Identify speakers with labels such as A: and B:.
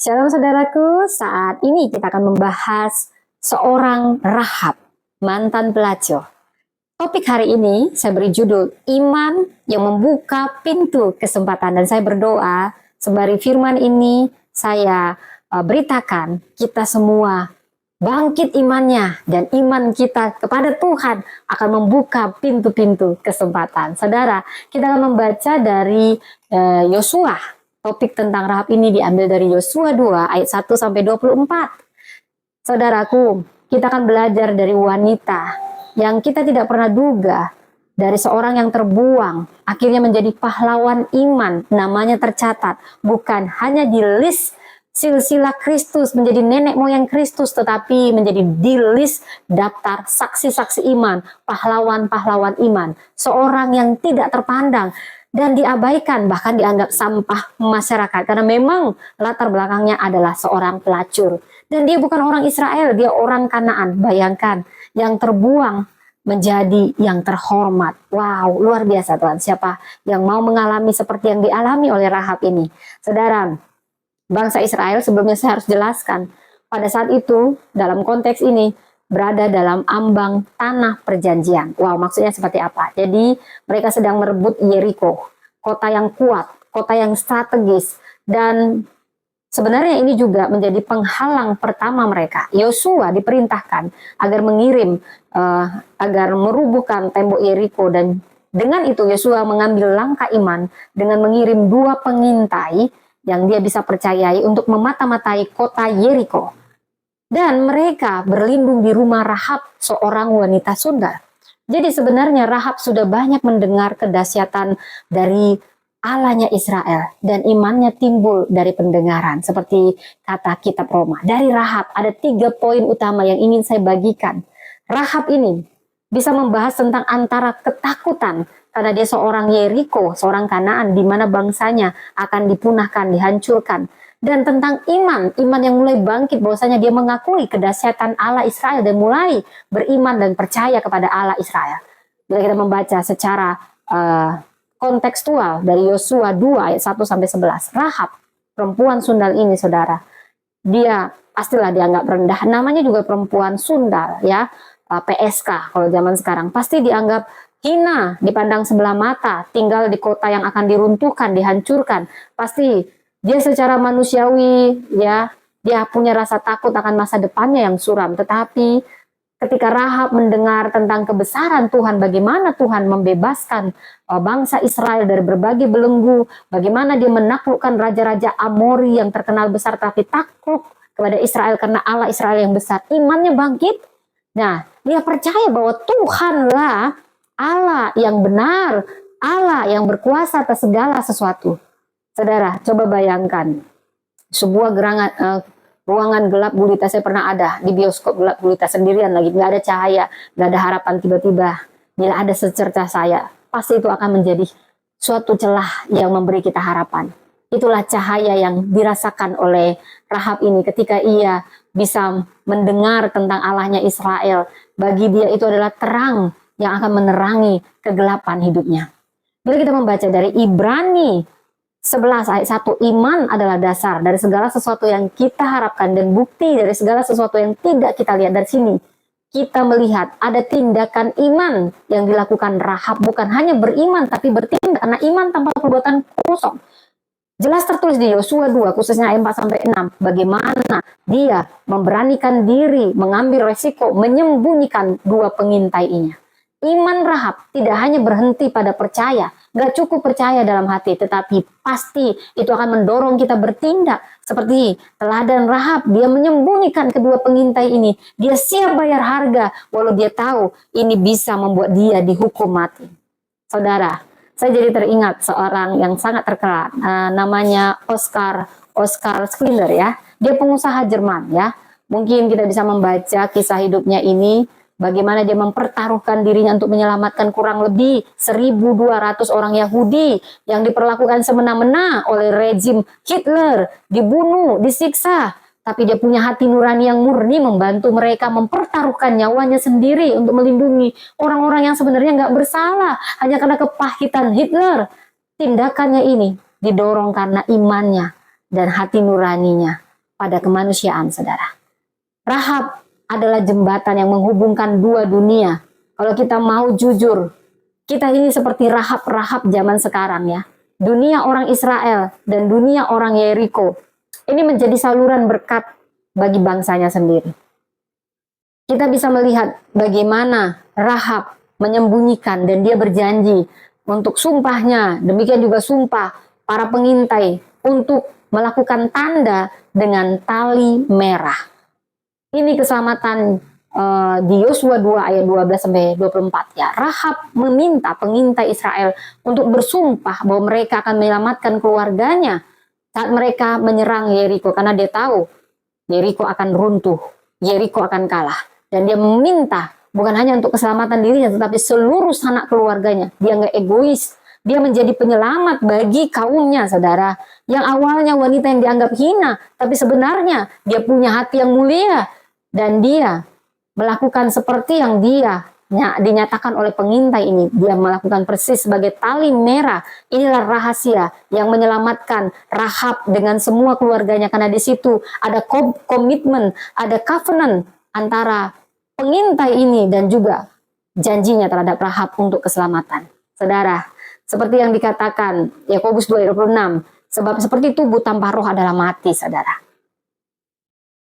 A: Shalom saudaraku, saat ini kita akan membahas seorang Rahab, mantan pelacur. Topik hari ini saya beri judul Iman yang membuka pintu kesempatan, dan saya berdoa sembari firman ini saya beritakan kita semua bangkit imannya, dan iman kita kepada Tuhan akan membuka pintu-pintu kesempatan. Saudara, kita akan membaca dari Yosua. Topik tentang Rahab ini diambil dari Yosua 2 ayat 1 sampai 24. Saudaraku, kita akan belajar dari wanita yang kita tidak pernah duga, dari seorang yang terbuang akhirnya menjadi pahlawan iman, namanya tercatat bukan hanya di list silsilah Kristus, menjadi nenek moyang Kristus, tetapi menjadi di list daftar saksi-saksi iman, pahlawan-pahlawan iman, seorang yang tidak terpandang dan diabaikan, bahkan dianggap sampah masyarakat, karena memang latar belakangnya adalah seorang pelacur. Dan dia bukan orang Israel, dia orang Kanaan. Bayangkan, yang terbuang menjadi yang terhormat. Wow, luar biasa Tuhan. Siapa yang mau mengalami seperti yang dialami oleh Rahab ini? Saudara, bangsa Israel, sebelumnya saya harus jelaskan, pada saat itu, dalam konteks ini, berada dalam ambang tanah perjanjian. Wow, maksudnya seperti apa? Jadi mereka sedang merebut Yeriko, kota yang kuat, kota yang strategis, dan sebenarnya ini juga menjadi penghalang pertama mereka. Yosua diperintahkan agar mengirim, agar merubuhkan tembok Yeriko, dan dengan itu Yosua mengambil langkah iman dengan mengirim 2 pengintai yang dia bisa percayai untuk memata-matai kota Yeriko. Dan mereka berlindung di rumah Rahab, seorang wanita sundal. Jadi sebenarnya Rahab sudah banyak mendengar kedahsyatan dari Allahnya Israel, dan imannya timbul dari pendengaran, seperti kata kitab Roma. Dari Rahab ada 3 poin utama yang ingin saya bagikan. Rahab ini bisa membahas tentang antara ketakutan karena dia seorang Yeriko, seorang Kanaan, di mana bangsanya akan dipunahkan, dihancurkan. Dan tentang iman yang mulai bangkit, bahwasanya dia mengakui kedahsyatan Allah Israel dan mulai beriman dan percaya kepada Allah Israel. Bila kita membaca secara kontekstual dari Yosua 2 ayat 1 sampai 11, Rahab, perempuan sundal ini saudara, dia pastilah dianggap rendah, namanya juga perempuan sundal ya, PSK kalau zaman sekarang, pasti dianggap hina, dipandang sebelah mata, tinggal di kota yang akan diruntuhkan, dihancurkan. Pasti dia secara manusiawi ya, dia punya rasa takut akan masa depannya yang suram. Tetapi ketika Rahab mendengar tentang kebesaran Tuhan, bagaimana Tuhan membebaskan bangsa Israel dari berbagai belenggu, bagaimana dia menaklukkan raja-raja Amori yang terkenal besar tapi takluk kepada Israel karena Allah Israel yang besar, imannya bangkit. Nah, dia percaya bahwa Tuhanlah Allah yang benar, Allah yang berkuasa atas segala sesuatu. Saudara, coba bayangkan sebuah ruangan gelap gulita. Saya pernah ada di bioskop gelap gulita sendirian lagi, nggak ada cahaya, nggak ada harapan. Tiba-tiba bila ada secercah saya, pasti itu akan menjadi suatu celah yang memberi kita harapan. Itulah cahaya yang dirasakan oleh Rahab ini ketika ia bisa mendengar tentang Allahnya Israel. Bagi dia itu adalah terang yang akan menerangi kegelapan hidupnya. Bila kita membaca dari Ibrani 11 ayat 1, iman adalah dasar dari segala sesuatu yang kita harapkan dan bukti dari segala sesuatu yang tidak kita lihat. Dari sini kita melihat ada tindakan iman yang dilakukan Rahab, bukan hanya beriman tapi bertindak, karena iman tanpa perbuatan kosong. Jelas tertulis di Yosua 2 khususnya ayat 4 sampai 6 bagaimana dia memberanikan diri mengambil resiko menyembunyikan 2 pengintainya. Iman Rahab tidak hanya berhenti pada percaya, gak cukup percaya dalam hati, tetapi pasti itu akan mendorong kita bertindak. Seperti teladan Rahab, dia menyembunyikan kedua pengintai ini. Dia siap bayar harga, walau dia tahu ini bisa membuat dia dihukum mati. Saudara, saya jadi teringat seorang yang sangat terkenal, namanya Oskar Schindler ya. Dia pengusaha Jerman ya. Mungkin kita bisa membaca kisah hidupnya ini, bagaimana dia mempertaruhkan dirinya untuk menyelamatkan kurang lebih 1.200 orang Yahudi yang diperlakukan semena-mena oleh rezim Hitler, dibunuh, disiksa. Tapi dia punya hati nurani yang murni, membantu mereka mempertaruhkan nyawanya sendiri untuk melindungi orang-orang yang sebenarnya nggak bersalah, hanya karena kepahitan Hitler. Tindakannya ini didorong karena imannya dan hati nuraninya. pada kemanusiaan, saudara. Rahab adalah jembatan yang menghubungkan dua dunia. Kalau kita mau jujur, kita ini seperti Rahab-Rahab zaman sekarang ya. Dunia orang Israel dan dunia orang Yeriko. Ini menjadi saluran berkat bagi bangsanya sendiri. Kita bisa melihat bagaimana Rahab menyembunyikan dan dia berjanji untuk sumpahnya, demikian juga sumpah para pengintai untuk melakukan tanda dengan tali merah. Ini keselamatan di Yosua 2 ayat 12-24 ya. Rahab meminta pengintai Israel untuk bersumpah bahwa mereka akan menyelamatkan keluarganya saat mereka menyerang Yeriko, karena dia tahu Yeriko akan runtuh, Yeriko akan kalah. Dan dia meminta bukan hanya untuk keselamatan dirinya, tetapi seluruh sanak keluarganya. Dia nggak egois, dia menjadi penyelamat bagi kaumnya, saudara. Yang awalnya wanita yang dianggap hina, tapi sebenarnya dia punya hati yang mulia. Dan dia melakukan seperti yang dia dinyatakan oleh pengintai ini. Dia melakukan persis sebagai tali merah. Inilah rahasia yang menyelamatkan Rahab dengan semua keluarganya. Karena di situ ada komitmen, ada covenant antara pengintai ini dan juga janjinya terhadap Rahab untuk keselamatan. Saudara, seperti yang dikatakan Yakobus 2:26, sebab seperti tubuh tanpa roh adalah mati, saudara.